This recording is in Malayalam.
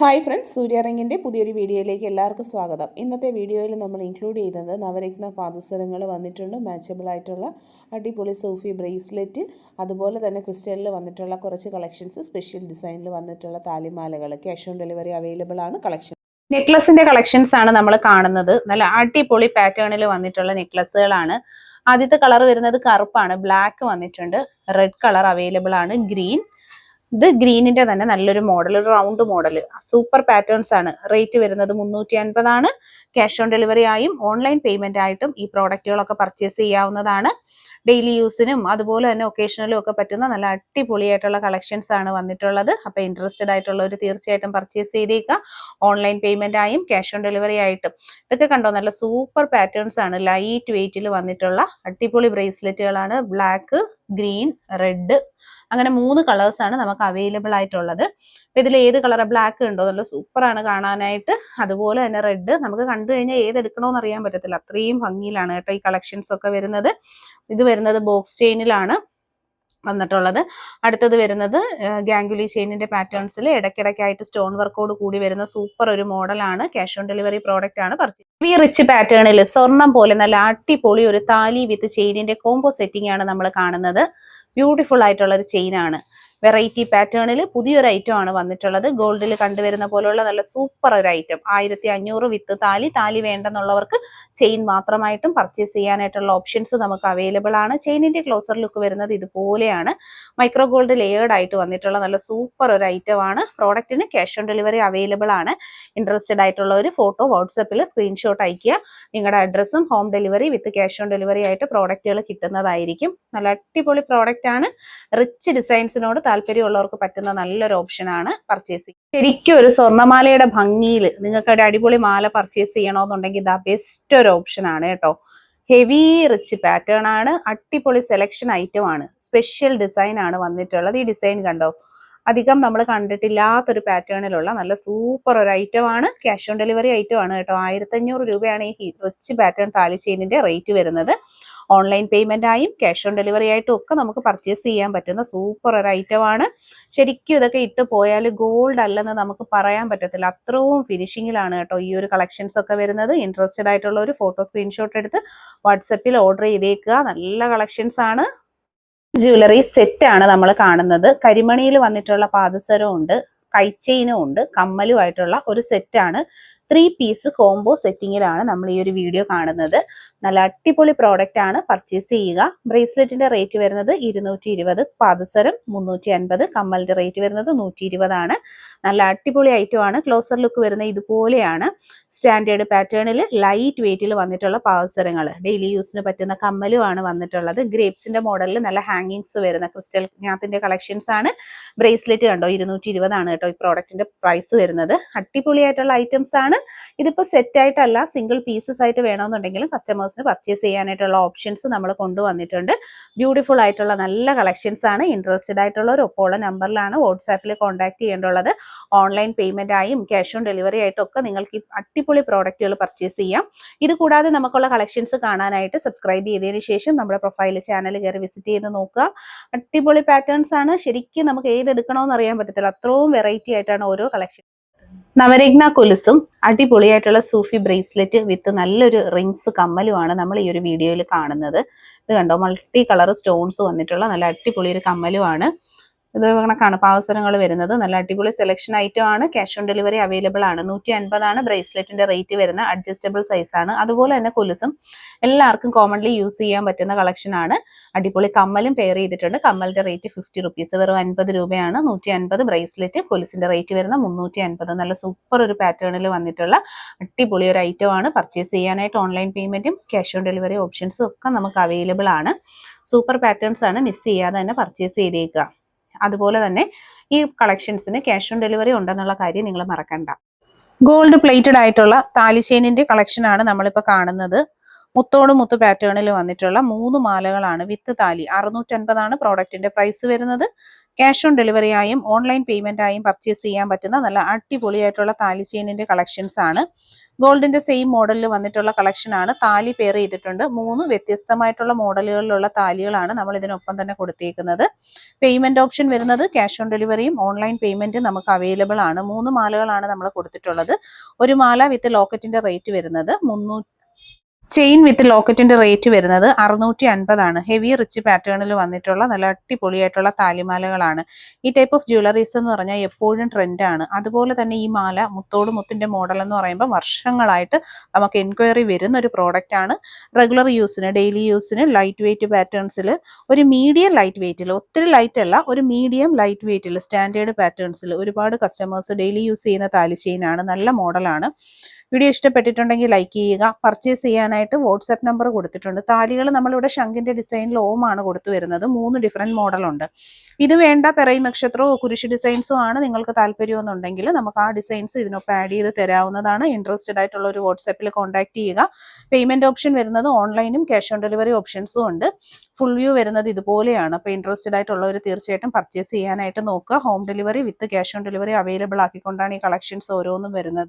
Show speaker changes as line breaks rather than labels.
ഹായ് ഫ്രണ്ട്സ്, സൂര്യറിങ്ങിൻ്റെ പുതിയൊരു വീഡിയോയിലേക്ക് എല്ലാവർക്കും സ്വാഗതം. ഇന്നത്തെ വീഡിയോയിൽ നമ്മൾ ഇൻക്ലൂഡ് ചെയ്യുന്നത് നവരത്ന പാദസരങ്ങൾ വന്നിട്ടുണ്ട്. മാച്ചബിൾ ആയിട്ടുള്ള അടിപൊളി സൂഫി ബ്രേസ്ലെറ്റ്, അതുപോലെ തന്നെ ക്രിസ്റ്റലിൽ വന്നിട്ടുള്ള കുറച്ച് കളക്ഷൻസ്, സ്പെഷ്യൽ ഡിസൈനിൽ വന്നിട്ടുള്ള താലിമാലകൾ. ക്യാഷ് ഓൺ ഡെലിവറി അവൈലബിൾ ആണ്.
നെക്ലസിന്റെ കളക്ഷൻസ് ആണ് നമ്മൾ കാണുന്നത്. നല്ല അടിപൊളി പാറ്റേണിൽ വന്നിട്ടുള്ള നെക്ലസുകളാണ്. ആദ്യത്തെ കളർ വരുന്നത് കറുപ്പാണ്, ബ്ലാക്ക് വന്നിട്ടുണ്ട്, റെഡ് കളർ അവൈലബിൾ ആണ്, ഗ്രീൻ. ഇത് ഗ്രീനിന്റെ തന്നെ നല്ലൊരു മോഡൽ, ഒരു റൗണ്ട് മോഡൽ, സൂപ്പർ പാറ്റേൺസ് ആണ്. റേറ്റ് വരുന്നത് 350 ആണ്. ക്യാഷ് ഓൺ ഡെലിവറി ആയും ഓൺലൈൻ പേയ്മെന്റ് ആയിട്ടും ഈ പ്രോഡക്റ്റുകളൊക്കെ പർച്ചേസ് ചെയ്യാവുന്നതാണ്. ഡെയിലി യൂസിനും അതുപോലെ തന്നെ ഒക്കേഷനിലും ഒക്കെ പറ്റുന്ന നല്ല അടിപൊളിയായിട്ടുള്ള കളക്ഷൻസ് ആണ് വന്നിട്ടുള്ളത്. അപ്പൊ ഇൻട്രസ്റ്റഡ് ആയിട്ടുള്ളവർ തീർച്ചയായിട്ടും പർച്ചേസ് ചെയ്തേക്കുക. ഓൺലൈൻ പേയ്മെന്റ് ആയും ക്യാഷ് ഓൺ ഡെലിവറി ആയിട്ടും. ഇതൊക്കെ കണ്ടോ, നല്ല സൂപ്പർ പാറ്റേൺസ് ആണ്. ലൈറ്റ് വെയിറ്റിൽ വന്നിട്ടുള്ള അടിപൊളി ബ്രേസ്ലെറ്റുകളാണ്. ബ്ലാക്ക്, ഗ്രീൻ, റെഡ്, അങ്ങനെ 3 കളേഴ്സ് ആണ് നമുക്ക് അവൈലബിൾ ആയിട്ടുള്ളത്. അപ്പൊ ഇതിൽ ഏത് കളർ, ബ്ലാക്ക് ഉണ്ടോ, നല്ല സൂപ്പർ ആണ് കാണാനായിട്ട്. അതുപോലെ തന്നെ റെഡ്, നമുക്ക് കണ്ടു കഴിഞ്ഞാൽ ഏതെടുക്കണമെന്ന് അറിയാൻ പറ്റത്തില്ല, അത്രയും ഭംഗിയിലാണ് കേട്ടോ ഈ കളക്ഷൻസ് ഒക്കെ വരുന്നത്. ഇത് വരുന്നത് ബോക്സ് ചെയിനിലാണ് വന്നിട്ടുള്ളത്. അടുത്തത് വരുന്നത് ഗാംഗുലി ചെയിനിന്റെ പാറ്റേൺസിൽ ഇടയ്ക്കിടയ്ക്കായിട്ട് സ്റ്റോൺ വർക്കോട് കൂടി വരുന്ന സൂപ്പർ ഒരു മോഡലാണ്. ക്യാഷ് ഓൺ ഡെലിവറി പ്രോഡക്റ്റ് ആണ്. പർച്ചേസ് റിച്ച് പാറ്റേണിൽ സ്വർണം പോലെ നല്ല അടിപൊളി ഒരു താലി വിത്ത് ചെയിനിന്റെ കോംബോ സെറ്റിംഗ് ആണ് നമ്മൾ കാണുന്നത്. ബ്യൂട്ടിഫുൾ ആയിട്ടുള്ള ഒരു ചെയിൻ ആണ്. വെറൈറ്റി പാറ്റേണിൽ പുതിയൊരു ഐറ്റം ആണ് വന്നിട്ടുള്ളത്. ഗോൾഡിൽ കണ്ടുവരുന്ന പോലുള്ള നല്ല സൂപ്പർ ഒരു ഐറ്റം. 1500 വിത്ത് താലി വേണ്ടെന്നുള്ളവർക്ക് ചെയിൻ മാത്രമായിട്ടും പർച്ചേസ് ചെയ്യാനായിട്ടുള്ള ഓപ്ഷൻസ് നമുക്ക് അവൈലബിൾ ആണ്. ചെയിനിന്റെ ക്ലോസർ ലുക്ക് വരുന്നത് ഇതുപോലെയാണ്. മൈക്രോ ഗോൾഡ് ലെയേർഡ് ആയിട്ട് വന്നിട്ടുള്ള നല്ല സൂപ്പർ ഒരു ഐറ്റം ആണ്. പ്രോഡക്റ്റിന് ക്യാഷ് ഓൺ ഡെലിവറി അവൈലബിൾ ആണ്. ഇൻട്രസ്റ്റഡ് ആയിട്ടുള്ള ഒരു ഫോട്ടോ വാട്സപ്പിൽ സ്ക്രീൻഷോട്ട് അയക്കുക. നിങ്ങളുടെ അഡ്രസ്സും home delivery with cash on delivery ആയിട്ട് പ്രോഡക്റ്റുകൾ കിട്ടുന്നതായിരിക്കും. നല്ല അടിപൊളി പ്രോഡക്റ്റ് ആണ്. റിച്ച് ഡിസൈൻസിനോട് താല്പര്യമുള്ളവർക്ക് പറ്റുന്ന നല്ലൊരു ഓപ്ഷൻ ആണ് പർച്ചേസ്. ശരിക്കും ഒരു സ്വർണ്ണമാലയുടെ ഭംഗിയിൽ നിങ്ങൾക്ക് ഒരു അടിപൊളി മാല പർച്ചേസ് ചെയ്യണമെന്നുണ്ടെങ്കിൽ ഇതാ ബെസ്റ്റ് ഒരു ഓപ്ഷൻ ആണ് കേട്ടോ. ഹെവി റിച്ച് പാറ്റേൺ ആണ്. അടിപൊളി സെലക്ഷൻ ഐറ്റം ആണ്. സ്പെഷ്യൽ ഡിസൈൻ ആണ് വന്നിട്ടുള്ളത്. ഈ ഡിസൈൻ കണ്ടോ, അധികം നമ്മൾ കണ്ടിട്ടില്ലാത്തൊരു പാറ്റേണിലുള്ള നല്ല സൂപ്പർ ഒരു ഐറ്റം ആണ്. ക്യാഷ് ഓൺ ഡെലിവറി ഐറ്റം ആണ് കേട്ടോ. 1500 രൂപയാണ് ഈ റിച്ച് പാറ്റേൺ താലി ചെയിനിന്റെ റേറ്റ് വരുന്നത്. ഓൺലൈൻ പേയ്മെന്റ് ആയും ക്യാഷ് ഓൺ ഡെലിവറി ആയിട്ടും ഒക്കെ നമുക്ക് പർച്ചേസ് ചെയ്യാൻ പറ്റുന്ന സൂപ്പർ ഒരു ഐറ്റം ആണ്. ശരിക്കും ഇതൊക്കെ ഇട്ട് പോയാൽ ഗോൾഡ് അല്ലെന്ന് നമുക്ക് പറയാൻ പറ്റത്തില്ല, അത്രയും ഫിനിഷിങ്ങിലാണ് കേട്ടോ ഈ ഒരു കളക്ഷൻസ് ഒക്കെ വരുന്നത്. ഇൻട്രസ്റ്റഡ് ആയിട്ടുള്ള ഒരു ഫോട്ടോ സ്ക്രീൻഷോട്ട് എടുത്ത് വാട്സപ്പിൽ ഓർഡർ ചെയ്തേക്കുക. നല്ല കളക്ഷൻസ് ആണ്. ജ്വല്ലറി സെറ്റ് ആണ് നമ്മൾ കാണുന്നത്. കരിമണിയിൽ വന്നിട്ടുള്ള പാദസരവും ഉണ്ട്, കൈച്ചെയിനും ഉണ്ട്, കമ്മലുമായിട്ടുള്ള ഒരു സെറ്റാണ്. 3 പീസ് കോംബോ സെറ്റിങ്ങിലാണ് നമ്മൾ ഈ ഒരു വീഡിയോ കാണുന്നത്. നല്ല അടിപൊളി പ്രോഡക്റ്റ് ആണ്. പർച്ചേസ് ചെയ്യുക. ബ്രേസ്ലെറ്റിന്റെ റേറ്റ് വരുന്നത് 220, പാദസരം 350, കമ്മലിന്റെ റേറ്റ് വരുന്നത് 120 ആണ്. നല്ല അടിപൊളി ഐറ്റം ആണ്. ക്ലോസർ ലുക്ക് വരുന്നത് ഇതുപോലെയാണ്. സ്റ്റാൻഡേർഡ് പാറ്റേണിൽ ലൈറ്റ് വെയിറ്റിൽ വന്നിട്ടുള്ള പാദസരങ്ങൾ, ഡെയിലി യൂസിന് പറ്റുന്ന കമ്മലുമാണ് വന്നിട്ടുള്ളത്. ഗ്രേപ്സിന്റെ മോഡലിൽ നല്ല ഹാങ്ങിങ്സ് വരുന്ന ക്രിസ്റ്റൽ ജ്ഞാത്തിന്റെ കളക്ഷൻസ് ആണ്. ബ്രേസ്ലെറ്റ് കണ്ടോ, 220 ആണ് കേട്ടോ ഈ പ്രോഡക്റ്റിന്റെ പ്രൈസ് വരുന്നത്. അടിപൊളിയായിട്ടുള്ള ഐറ്റംസ് ആണ്. ഇതിപ്പോ സെറ്റ് ആയിട്ടല്ല, സിംഗിൾ പീസസ് ആയിട്ട് വേണമെന്നുണ്ടെങ്കിലും കസ്റ്റമേഴ്സിന് പർച്ചേസ് ചെയ്യാനായിട്ടുള്ള ഓപ്ഷൻസ് നമ്മൾ കൊണ്ടുവന്നിട്ടുണ്ട്. ബ്യൂട്ടിഫുൾ ആയിട്ടുള്ള നല്ല കളക്ഷൻസ് ആണ്. ഇൻട്രസ്റ്റഡ് ആയിട്ടുള്ളവർ ഒപ്പമുള്ള നമ്പറിലാണ് വാട്സാപ്പിൽ കോൺടാക്ട് ചെയ്യേണ്ടുള്ളത്. ഓൺലൈൻ പേയ്മെന്റ് ആയും ക്യാഷ് ഓൺ ഡെലിവറി ആയിട്ടും ഒക്കെ നിങ്ങൾക്ക് ഈ അടിപൊളി പ്രോഡക്റ്റുകൾ പർച്ചേസ് ചെയ്യാം. ഇത് കൂടാതെ നമുക്കുള്ള കളക്ഷൻസ് കാണാനായിട്ട് സബ്സ്ക്രൈബ് ചെയ്തതിന് ശേഷം നമ്മുടെ പ്രൊഫൈൽ ചാനൽ കയറി വിസിറ്റ് ചെയ്ത് നോക്കുക. അടിപൊളി പാറ്റേൺസ് ആണ്. ശരിക്കും നമുക്ക് ഏതെടുക്കണമെന്ന് അറിയാൻ പറ്റത്തില്ല, അത്രയും വെറൈറ്റി ആയിട്ടാണ് ഓരോ കളക്ഷൻ. നവരത്ന കൊലുസും അടിപൊളിയായിട്ടുള്ള സൂഫി ബ്രേസ്ലെറ്റ് വിത്ത് നല്ലൊരു റിങ്സ് കമ്മലുമാണ് നമ്മൾ ഈ ഒരു വീഡിയോയിൽ കാണുന്നത്. ഇത് കണ്ടോ, മൾട്ടി കളർ സ്റ്റോൺസ് വന്നിട്ടുള്ള നല്ല അടിപൊളി ഒരു കമ്മലുമാണ്. ഇത് കണക്കാണ് പാവസരങ്ങൾ വരുന്നത്. നല്ല അടിപൊളി സെലക്ഷൻ ഐറ്റം ആണ്. ക്യാഷ് ഓൺ ഡെലിവറി അവൈലബിൾ ആണ്. 150 ആണ് ബ്രേസ്ലെറ്റിന്റെ റേറ്റ് വരുന്ന. അഡ്ജസ്റ്റബിൾ സൈസ് ആണ്. അതുപോലെ തന്നെ കൊലുസും എല്ലാവർക്കും കോമൺലി യൂസ് ചെയ്യാൻ പറ്റുന്ന കളക്ഷൻ ആണ്. അടിപൊളി കമ്മലും പെയർ ചെയ്തിട്ടുണ്ട്. കമ്മലിന്റെ റേറ്റ് 50 റുപ്പീസ്, വെറും 50 രൂപയാണ്. 150 ബ്രേസ്ലെറ്റ്. കൊലുസിന്റെ റേറ്റ് വരുന്ന 350. നല്ല സൂപ്പർ ഒരു പാറ്റേണിൽ വന്നിട്ടുള്ള അടിപൊളി ഒരു ഐറ്റം ആണ്. പർച്ചേസ് ചെയ്യാനായിട്ട് ഓൺലൈൻ പേയ്മെന്റും ക്യാഷ് ഓൺ ഡെലിവറി ഓപ്ഷൻസും ഒക്കെ നമുക്ക് അവൈലബിൾ ആണ്. സൂപ്പർ പാറ്റേൺസ് ആണ്. മിസ് ചെയ്യാതെ തന്നെ പർച്ചേസ് ചെയ്തേക്കുക. അതുപോലെ തന്നെ ഈ കളക്ഷൻസിന് ക്യാഷ് ഓൺ ഡെലിവറി ഉണ്ടെന്നുള്ള കാര്യം നിങ്ങൾ മറക്കണ്ട. ഗോൾഡ് പ്ലേറ്റഡ് ആയിട്ടുള്ള താലി ചെയിനിന്റെ കളക്ഷൻ ആണ് നമ്മളിപ്പോൾ കാണുന്നത്. മുത്തോട് മുത്ത് പാറ്റേണിൽ വന്നിട്ടുള്ള 3 മാലകളാണ് വിത്ത് താലി. 650 ആണ് പ്രോഡക്റ്റിന്റെ പ്രൈസ് വരുന്നത്. ക്യാഷ് ഓൺ ഡെലിവറി ആയും ഓൺലൈൻ പേയ്മെന്റ് ആയും പർച്ചേസ് ചെയ്യാൻ പറ്റുന്ന നല്ല അടിപൊളിയായിട്ടുള്ള താലി ചെയിനിന്റെ കളക്ഷൻസ് ആണ്. ഗോൾഡിന്റെ സെയിം മോഡലിൽ വന്നിട്ടുള്ള കളക്ഷൻ ആണ്. താലി പെയർ ചെയ്തിട്ടുണ്ട്. 3 വ്യത്യസ്തമായിട്ടുള്ള മോഡലുകളിലുള്ള താലികളാണ് നമ്മൾ ഇതിനൊപ്പം തന്നെ കൊടുത്തേക്കുന്നത്. പേയ്മെന്റ് ഓപ്ഷൻ വരുന്നത് ക്യാഷ് ഓൺ ഡെലിവറിയും ഓൺലൈൻ പേയ്മെന്റും നമുക്ക് അവൈലബിൾ ആണ്. 3 മാലകളാണ് നമ്മൾ കൊടുത്തിട്ടുള്ളത്. ഒരു മാല വിത്ത് ലോക്കറ്റിന്റെ റേറ്റ് വരുന്നത് 300, ചെയിൻ വിത്ത് ലോക്കറ്റിന്റെ റേറ്റ് വരുന്നത് 650 ആണ്. ഹെവി റിച്ച് പാറ്റേണിൽ വന്നിട്ടുള്ള നല്ല അടിപൊളിയായിട്ടുള്ള താലിമാലകളാണ്. ഈ ടൈപ്പ് ഓഫ് ജ്വല്ലറീസ് എന്ന് പറഞ്ഞാൽ എപ്പോഴും ട്രെൻഡാണ്. അതുപോലെ തന്നെ ഈ മാല മുത്തോട് മുത്തിന്റെ മോഡൽ എന്ന് പറയുമ്പോൾ വർഷങ്ങളായിട്ട് നമുക്ക് എൻക്വയറി വരുന്ന ഒരു പ്രോഡക്റ്റ് ആണ്. റെഗുലർ യൂസിന്, ഡെയിലി യൂസിന് ലൈറ്റ് വെയിറ്റ് പാറ്റേൺസിൽ, ഒരു മീഡിയം ലൈറ്റ് വെയിറ്റിൽ, ഒത്തിരി ലൈറ്റ് അല്ല, ഒരു മീഡിയം ലൈറ്റ് വെയിറ്റിൽ, സ്റ്റാൻഡേർഡ് പാറ്റേൺസിൽ ഒരുപാട് കസ്റ്റമേഴ്സ് ഡെയിലി യൂസ് ചെയ്യുന്ന താലി ചെയിനാണ്. നല്ല മോഡലാണ്. വീഡിയോ ഇഷ്ടപ്പെട്ടിട്ടുണ്ടെങ്കിൽ ലൈക്ക് ചെയ്യുക. പർച്ചേസ് ചെയ്യാനായിട്ട് വാട്സാപ്പ് നമ്പർ കൊടുത്തിട്ടുണ്ട്. താലികൾ നമ്മളിവിടെ ശംഖിന്റെ ഡിസൈനിൽ ഓമാണ് കൊടുത്തു വരുന്നത്. 3 ഡിഫറെന്റ് മോഡലുണ്ട്. ഇത് വേണ്ട പിറൈ നക്ഷത്രമോ കുരിശ് ഡിസൈൻസോ ആണ് നിങ്ങൾക്ക് താല്പര്യമെന്നുണ്ടെങ്കിൽ നമുക്ക് ആ ഡിസൈൻസ് ഇതിനൊപ്പം ആഡ് ചെയ്ത് തരാവുന്നതാണ്. ഇൻട്രസ്റ്റഡ് ആയിട്ടുള്ള ഒരു വാട്സാപ്പിൽ കോൺടാക്ട് ചെയ്യുക. പേയ്മെന്റ് ഓപ്ഷൻ വരുന്നത് ഓൺലൈനും ക്യാഷ് ഓൺ ഡെലിവറി ഓപ്ഷൻസും ഉണ്ട്. ഫുൾ വ്യൂ വരുന്നത് ഇതുപോലെയാണ്. അപ്പോൾ ഇൻട്രസ്റ്റഡ് ആയിട്ടുള്ളവർ തീർച്ചയായിട്ടും പർച്ചേസ് ചെയ്യാനായിട്ട് നോക്കുക. Home delivery with cash on delivery available ആക്കിക്കൊണ്ടാണ് ഈ കളക്ഷൻസ് ഓരോന്നും വരുന്നത്.